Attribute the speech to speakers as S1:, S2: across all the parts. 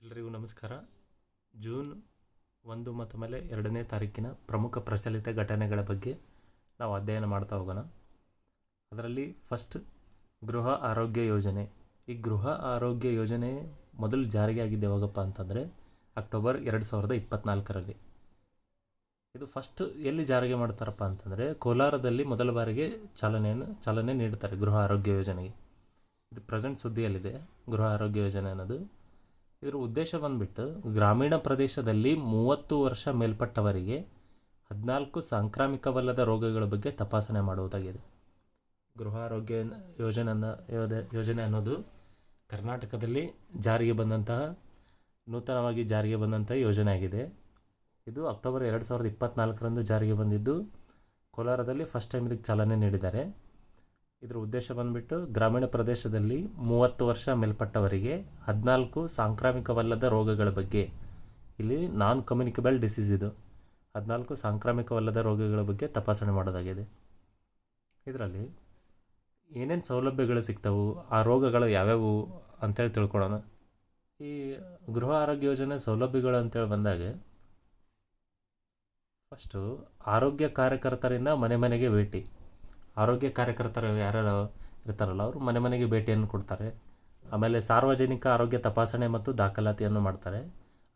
S1: ಎಲ್ರಿಗೂ ನಮಸ್ಕಾರ. ಜೂನ್ 1 ಮತ್ತು ಮೇಲೆ 2ನೇ ತಾರೀಕಿನ ಪ್ರಮುಖ ಪ್ರಚಲಿತ ಘಟನೆಗಳ ಬಗ್ಗೆ ನಾವು ಅಧ್ಯಯನ ಮಾಡ್ತಾ ಹೋಗೋಣ. ಅದರಲ್ಲಿ ಫಸ್ಟ್ ಗೃಹ ಆರೋಗ್ಯ ಯೋಜನೆ. ಈ ಗೃಹ ಆರೋಗ್ಯ ಯೋಜನೆ ಮೊದಲು ಜಾರಿಗೆ ಆಗಿದ್ದು ಯಾವಾಗಪ್ಪ ಅಂತಂದರೆ ಅಕ್ಟೋಬರ್ 2024ರಲ್ಲಿ. ಇದು ಫಸ್ಟ್ ಎಲ್ಲಿ ಜಾರಿಗೆ ಮಾಡ್ತಾರಪ್ಪ ಅಂತಂದರೆ ಕೋಲಾರದಲ್ಲಿ ಮೊದಲ ಬಾರಿಗೆ ಚಾಲನೆ ನೀಡ್ತಾರೆ ಗೃಹ ಆರೋಗ್ಯ ಯೋಜನೆಗೆ. ಇದು ಪ್ರೆಸೆಂಟ್ ಸುದ್ದಿಯಲ್ಲಿದೆ ಗೃಹ ಆರೋಗ್ಯ ಯೋಜನೆ ಅನ್ನೋದು. ಇದರ ಉದ್ದೇಶ ಬಂದುಬಿಟ್ಟು ಗ್ರಾಮೀಣ ಪ್ರದೇಶದಲ್ಲಿ 30 ವರ್ಷ ಮೇಲ್ಪಟ್ಟವರಿಗೆ 14 ಸಾಂಕ್ರಾಮಿಕವಲ್ಲದ ರೋಗಗಳ ಬಗ್ಗೆ ತಪಾಸಣೆ ಮಾಡುವುದಾಗಿದೆ. ಗೃಹ ಆರೋಗ್ಯ ಯೋಜನೆ ಅನ್ನೋದು ಕರ್ನಾಟಕದಲ್ಲಿ ನೂತನವಾಗಿ ಜಾರಿಗೆ ಬಂದಂತಹ ಯೋಜನೆ ಆಗಿದೆ. ಇದು ಅಕ್ಟೋಬರ್ 2024ರಂದು ಜಾರಿಗೆ ಬಂದಿದ್ದು ಕೋಲಾರದಲ್ಲಿ ಫಸ್ಟ್ ಟೈಮ್ ಇದಕ್ಕೆ ಚಾಲನೆ ನೀಡಿದ್ದಾರೆ. ಇದರ ಉದ್ದೇಶ ಬಂದುಬಿಟ್ಟು ಗ್ರಾಮೀಣ ಪ್ರದೇಶದಲ್ಲಿ 30 ವರ್ಷ ಮೇಲ್ಪಟ್ಟವರಿಗೆ 14 ಸಾಂಕ್ರಾಮಿಕವಲ್ಲದ ರೋಗಗಳ ಬಗ್ಗೆ, ಇಲ್ಲಿ ನಾನ್ ಕಮ್ಯುನಿಕಬಲ್ ಡಿಸೀಸ್ ಇದು 14 ಸಾಂಕ್ರಾಮಿಕವಲ್ಲದ ರೋಗಗಳ ಬಗ್ಗೆ ತಪಾಸಣೆ ಮಾಡೋದಾಗಿದೆ. ಇದರಲ್ಲಿ ಏನೇನು ಸೌಲಭ್ಯಗಳು ಸಿಗ್ತವು, ಆ ರೋಗಗಳು ಯಾವ್ಯಾವು ಅಂತೇಳಿ ತಿಳ್ಕೊಳ್ಳೋಣ. ಈ ಗೃಹ ಆರೋಗ್ಯ ಯೋಜನೆ ಸೌಲಭ್ಯಗಳು ಅಂತೇಳಿ ಬಂದಾಗ ಫಸ್ಟು ಆರೋಗ್ಯ ಕಾರ್ಯಕರ್ತರಿಂದ ಮನೆ ಮನೆಗೆ ಭೇಟಿ. ಆರೋಗ್ಯ ಕಾರ್ಯಕರ್ತರು ಯಾರ್ಯಾರು ಇರ್ತಾರಲ್ಲ ಅವರು ಮನೆ ಮನೆಗೆ ಭೇಟಿಯನ್ನು ಕೊಡ್ತಾರೆ. ಆಮೇಲೆ ಸಾರ್ವಜನಿಕ ಆರೋಗ್ಯ ತಪಾಸಣೆ ಮತ್ತು ದಾಖಲಾತಿಯನ್ನು ಮಾಡ್ತಾರೆ.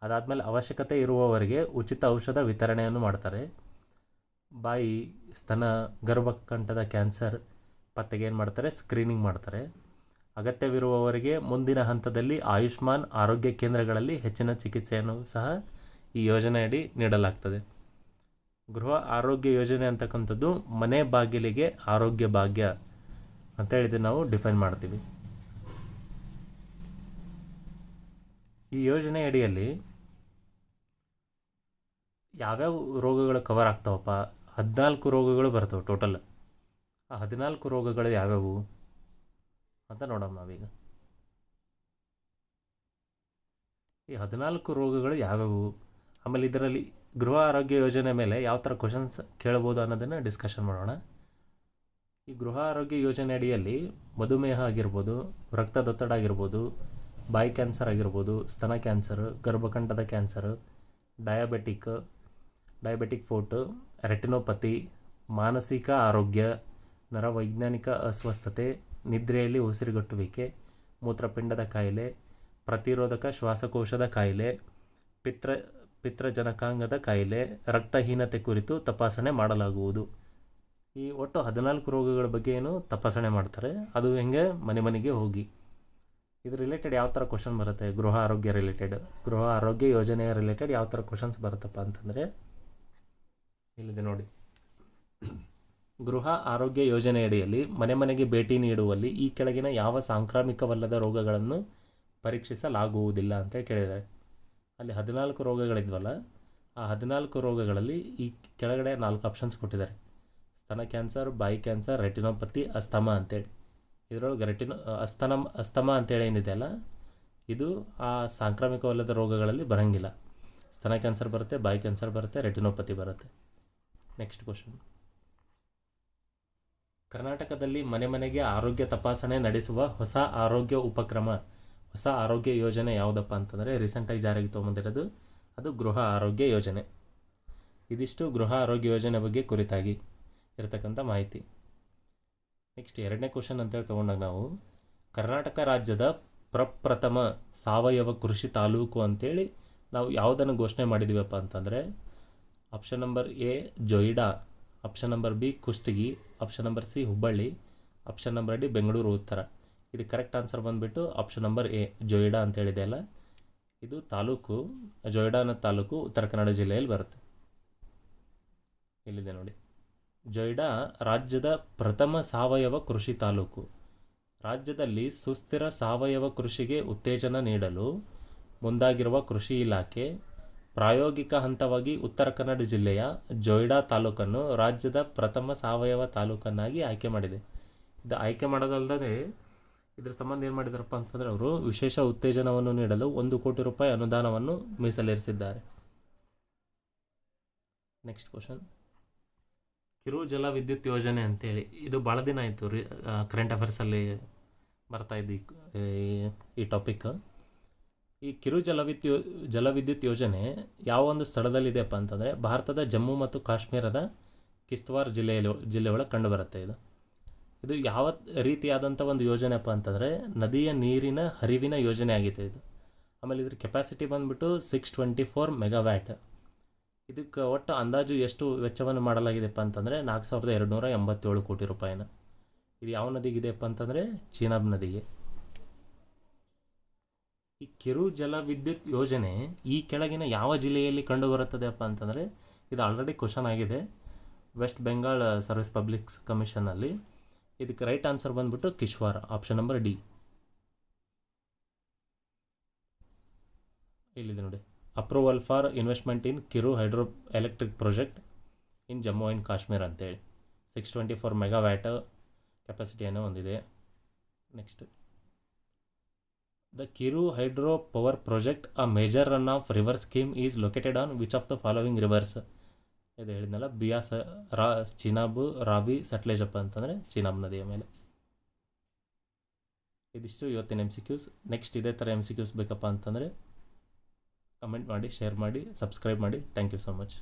S1: ಅದಾದಮೇಲೆ ಅವಶ್ಯಕತೆ ಇರುವವರಿಗೆ ಉಚಿತ ಔಷಧ ವಿತರಣೆಯನ್ನು ಮಾಡ್ತಾರೆ. ಬಾಯಿ, ಸ್ತನ, ಗರ್ಭಕಂಠದ ಕ್ಯಾನ್ಸರ್ ಪತ್ತೆಗೆ ಏನು ಮಾಡ್ತಾರೆ, ಸ್ಕ್ರೀನಿಂಗ್ ಮಾಡ್ತಾರೆ. ಅಗತ್ಯವಿರುವವರಿಗೆ ಮುಂದಿನ ಹಂತದಲ್ಲಿ ಆಯುಷ್ಮಾನ್ ಆರೋಗ್ಯ ಕೇಂದ್ರಗಳಲ್ಲಿ ಹೆಚ್ಚಿನ ಚಿಕಿತ್ಸೆಯನ್ನು ಸಹ ಈ ಯೋಜನೆಯಡಿ ನೀಡಲಾಗ್ತದೆ. ಗೃಹ ಆರೋಗ್ಯ ಯೋಜನೆ ಅಂತಕ್ಕಂಥದ್ದು ಮನೆ ಬಾಗಿಲಿಗೆ ಆರೋಗ್ಯ ಭಾಗ್ಯ ಅಂತೇಳಿದ್ರೆ ನಾವು ಡಿಫೈನ್ ಮಾಡ್ತೀವಿ. ಈ ಯೋಜನೆ ಅಡಿಯಲ್ಲಿ ಯಾವ್ಯಾವ ರೋಗಗಳು ಕವರ್ ಆಗ್ತಾವಪ್ಪ, 14 ರೋಗಗಳು ಬರ್ತವೆ ಟೋಟಲ್. ಆ 14 ರೋಗಗಳು ಯಾವ್ಯಾವು ಅಂತ ನೋಡೋಣ ನಾವೀಗ. ಈ 14 ರೋಗಗಳು ಯಾವ್ಯಾವು, ಆಮೇಲೆ ಇದರಲ್ಲಿ ಗೃಹ ಆರೋಗ್ಯ ಯೋಜನೆ ಮೇಲೆ ಯಾವ ಥರ ಕ್ವಶನ್ಸ್ ಕೇಳ್ಬೋದು ಅನ್ನೋದನ್ನು ಡಿಸ್ಕಷನ್ ಮಾಡೋಣ. ಈ ಗೃಹ ಆರೋಗ್ಯ ಯೋಜನೆ ಅಡಿಯಲ್ಲಿ ಮಧುಮೇಹ ಆಗಿರ್ಬೋದು, ರಕ್ತದೊತ್ತಡ ಆಗಿರ್ಬೋದು, ಬಾಯಿ ಕ್ಯಾನ್ಸರ್ ಆಗಿರ್ಬೋದು, ಸ್ತನ ಕ್ಯಾನ್ಸರ್, ಗರ್ಭಕಂಠದ ಕ್ಯಾನ್ಸರ್, ಡಯಾಬೆಟಿಕ್ ಫೋಟ್, ರೆಟಿನೋಪತಿ, ಮಾನಸಿಕ ಆರೋಗ್ಯ, ನರವೈಜ್ಞಾನಿಕ ಅಸ್ವಸ್ಥತೆ, ನಿದ್ರೆಯಲ್ಲಿ ಉಸಿರುಗಟ್ಟುವಿಕೆ, ಮೂತ್ರಪಿಂಡದ ಕಾಯಿಲೆ, ಪ್ರತಿರೋಧಕ ಶ್ವಾಸಕೋಶದ ಕಾಯಿಲೆ, ಪಿತ್ರಜನಕಾಂಗದ ಕಾಯಿಲೆ, ರಕ್ತಹೀನತೆ ಕುರಿತು ತಪಾಸಣೆ ಮಾಡಲಾಗುವುದು. ಈ ಒಟ್ಟು 14 ರೋಗಗಳ ಬಗ್ಗೆ ಏನು ತಪಾಸಣೆ ಮಾಡ್ತಾರೆ, ಅದು ಹೆಂಗೆ ಮನೆ ಮನೆಗೆ ಹೋಗಿ. ಇದು ರಿಲೇಟೆಡ್ ಯಾವ ಥರ ಕ್ವಶನ್ ಬರುತ್ತೆ, ಗೃಹ ಆರೋಗ್ಯ ಯೋಜನೆಯ ರಿಲೇಟೆಡ್ ಯಾವ ಥರ ಕ್ವಶನ್ಸ್ ಬರುತ್ತಪ್ಪ ಅಂತಂದರೆ ಇಲ್ಲಿದೆ ನೋಡಿ. ಗೃಹ ಆರೋಗ್ಯ ಯೋಜನೆಯಡಿಯಲ್ಲಿ ಮನೆ ಮನೆಗೆ ಭೇಟಿ ನೀಡುವಲ್ಲಿ ಈ ಕೆಳಗಿನ ಯಾವ ಸಾಂಕ್ರಾಮಿಕವಲ್ಲದ ರೋಗಗಳನ್ನು ಪರೀಕ್ಷಿಸಲಾಗುವುದಿಲ್ಲ ಅಂತ ಕೇಳಿದ್ದಾರೆ. ಅಲ್ಲಿ 14 ರೋಗಗಳಿದ್ವಲ್ಲ, ಆ 14 ರೋಗಗಳಲ್ಲಿ ಈ ಕೆಳಗಡೆ 4 ಆಪ್ಷನ್ಸ್ ಕೊಟ್ಟಿದ್ದಾರೆ. ಸ್ತನ ಕ್ಯಾನ್ಸರ್, ಬಾಯಿ ಕ್ಯಾನ್ಸರ್, ರೆಟಿನೋಪತಿ, ಅಸ್ತಮಾ ಅಂತೇಳಿ. ಇದರೊಳಗೆ ಅಸ್ತಮಾ ಅಂತೇಳಿ ಏನಿದೆ ಅಲ್ಲ, ಇದು ಆ ಸಾಂಕ್ರಾಮಿಕವಲ್ಲದ ರೋಗಗಳಲ್ಲಿ ಬರೋಂಗಿಲ್ಲ. ಸ್ತನ ಕ್ಯಾನ್ಸರ್ ಬರುತ್ತೆ, ಬಾಯಿ ಕ್ಯಾನ್ಸರ್ ಬರುತ್ತೆ, ರೆಟಿನೋಪತಿ ಬರುತ್ತೆ. Next question. ಕರ್ನಾಟಕದಲ್ಲಿ ಮನೆ ಮನೆಗೆ ಆರೋಗ್ಯ ತಪಾಸಣೆ ನಡೆಸುವ ಹೊಸ ಆರೋಗ್ಯ ಯೋಜನೆ ಯಾವುದಪ್ಪ ಅಂತಂದರೆ ರೀಸೆಂಟಾಗಿ ಜಾರಿಗೆ ತೊಗೊಂಬಂದಿರೋದು ಅದು ಗೃಹ ಆರೋಗ್ಯ ಯೋಜನೆ. ಇದಿಷ್ಟು ಗೃಹ ಆರೋಗ್ಯ ಯೋಜನೆ ಬಗ್ಗೆ ಕುರಿತಾಗಿ ಇರತಕ್ಕಂಥ ಮಾಹಿತಿ. ನೆಕ್ಸ್ಟ್ 2ನೇ ಕ್ವಶನ್ ಅಂತೇಳಿ ತೊಗೊಂಡಾಗ ನಾವು ಕರ್ನಾಟಕ ರಾಜ್ಯದ ಪ್ರಪ್ರಥಮ ಸಾವಯವ ಕೃಷಿ ತಾಲೂಕು ಅಂತೇಳಿ ನಾವು ಯಾವುದನ್ನು ಘೋಷಣೆ ಮಾಡಿದ್ದೀವಪ್ಪ ಅಂತಂದರೆ option number A Joida, option number B Kushtagi, option number C Hubballi, option number D Bengaluru ಉತ್ತರ. ಇದು ಕರೆಕ್ಟ್ ಆನ್ಸರ್ ಬಂದುಬಿಟ್ಟು ಆಪ್ಷನ್ ನಂಬರ್ ಎ ಜೊಯ್ಡಾ ಅಂತೇಳಿದೆ ಅಲ್ಲ, ಇದು ಜೊಯ್ಡಾ ಅನ್ನೋ ತಾಲೂಕು ಉತ್ತರ ಕನ್ನಡ ಜಿಲ್ಲೆಯಲ್ಲಿ ಬರುತ್ತೆ. ಇಲ್ಲಿದೆ ನೋಡಿ. ಜೊಯ್ಡಾ ರಾಜ್ಯದ ಪ್ರಥಮ ಸಾವಯವ ಕೃಷಿ ತಾಲೂಕು. ರಾಜ್ಯದಲ್ಲಿ ಸುಸ್ಥಿರ ಸಾವಯವ ಕೃಷಿಗೆ ಉತ್ತೇಜನ ನೀಡಲು ಮುಂದಾಗಿರುವ ಕೃಷಿ ಇಲಾಖೆ ಪ್ರಾಯೋಗಿಕ ಹಂತವಾಗಿ ಉತ್ತರ ಕನ್ನಡ ಜಿಲ್ಲೆಯ ಜೊಯ್ಡಾ ತಾಲೂಕನ್ನು ರಾಜ್ಯದ ಪ್ರಥಮ ಸಾವಯವ ತಾಲೂಕನ್ನಾಗಿ ಆಯ್ಕೆ ಮಾಡಿದೆ. ಇದು ಆಯ್ಕೆ ಮಾಡೋದಲ್ಲದೆ ಇದರ ಸಂಬಂಧ ಏನು ಮಾಡಿದಾರಪ್ಪ ಅಂತಂದರೆ ಅವರು ವಿಶೇಷ ಉತ್ತೇಜನವನ್ನು ನೀಡಲು 1 ಕೋಟಿ ರೂಪಾಯಿ ಅನುದಾನವನ್ನು ಮೀಸಲಿರಿಸಿದ್ದಾರೆ. Next question. ಕಿರು ಜಲ ವಿದ್ಯುತ್ ಯೋಜನೆ ಅಂತೇಳಿ ಇದು ಭಾಳ ದಿನ ಆಯಿತು ಕರೆಂಟ್ ಅಫೇರ್ಸಲ್ಲಿ ಬರ್ತಾ ಇದ್ದು ಈ ಟಾಪಿಕ್. ಈ ಕಿರು ಜಲವಿದ್ಯುತ್ ಯೋಜನೆ ಯಾವ ಒಂದು ಸ್ಥಳದಲ್ಲಿದೆಯಪ್ಪ ಅಂತಂದರೆ ಭಾರತದ ಜಮ್ಮು ಮತ್ತು ಕಾಶ್ಮೀರದ ಕಿಶ್ತ್ವಾರ್ ಜಿಲ್ಲೆಯೊಳಗೆ ಕಂಡುಬರುತ್ತೆ ಇದು ಯಾವ ರೀತಿಯಾದಂಥ ಒಂದು ಯೋಜನೆಪ್ಪ ಅಂತಂದರೆ ನದಿಯ ನೀರಿನ ಹರಿವಿನ ಯೋಜನೆ ಆಗಿದೆ ಇದು. ಆಮೇಲೆ ಇದ್ರ ಕೆಪಾಸಿಟಿ ಬಂದುಬಿಟ್ಟು 624 ಮೆಗಾವ್ಯಾಟ್. ಇದಕ್ಕೆ ಒಟ್ಟು ಅಂದಾಜು ಎಷ್ಟು ವೆಚ್ಚವನ್ನು ಮಾಡಲಾಗಿದೆಪ್ಪ ಅಂತಂದರೆ 4287 ಕೋಟಿ ರೂಪಾಯಿನ. ಇದು ಯಾವ ನದಿಗಿದೆಯಪ್ಪ ಅಂತಂದರೆ ಚೀನಾಬ್ ನದಿಗೆ. ಈ ಕಿರು ಜಲವಿದ್ಯುತ್ ಯೋಜನೆ ಈ ಕೆಳಗಿನ ಯಾವ ಜಿಲ್ಲೆಯಲ್ಲಿ ಕಂಡುಬರುತ್ತದೆಯಪ್ಪ ಅಂತಂದರೆ ಇದು ಆಲ್ರೆಡಿ ಕ್ವಶನ್ ಆಗಿದೆ ವೆಸ್ಟ್ ಬೆಂಗಾಲ್ ಸರ್ವಿಸ್ ಪಬ್ಲಿಕ್ ಕಮಿಷನಲ್ಲಿ. ಇದಕ್ಕೆ ರೈಟ್ ಆನ್ಸರ್ ಬಂದ್ಬಿಟ್ಟು ಕಿಶ್ವಾರ್, ಆಪ್ಷನ್ ನಂಬರ್ ಡಿ. ಇಲ್ಲಿದೆ ನೋಡಿ, approval for investment in Kiru hydro electric project in Jammu and Kashmir ಅಂತೇಳಿ 624 ಮೆಗಾವ್ಯಾಟ್ ಕೆಪಾಸಿಟಿಯನ್ನು ಹೊಂದಿದೆ. Next, the Kiru hydro power project a major run of river scheme is located on which of the following rivers. ಇದು ಹೇಳಿದ್ನಲ್ಲ, ಬಿಯಾಸ್, ಚಿನಾಬ್, ರಾವಿ, ಸಟ್ಲೇಜಪ್ಪ ಅಂತಂದರೆ ಚಿನಾಬ್ ನದಿಯ ಮೇಲೆ. ಇದಿಷ್ಟು ಇವತ್ತಿನ MCQs. ನೆಕ್ಸ್ಟ್ ಇದೇ ಥರ MCQs ಬೇಕಪ್ಪ ಅಂತಂದರೆ ಕಮೆಂಟ್ ಮಾಡಿ, ಶೇರ್ ಮಾಡಿ, ಸಬ್ಸ್ಕ್ರೈಬ್ ಮಾಡಿ. Thank you so much.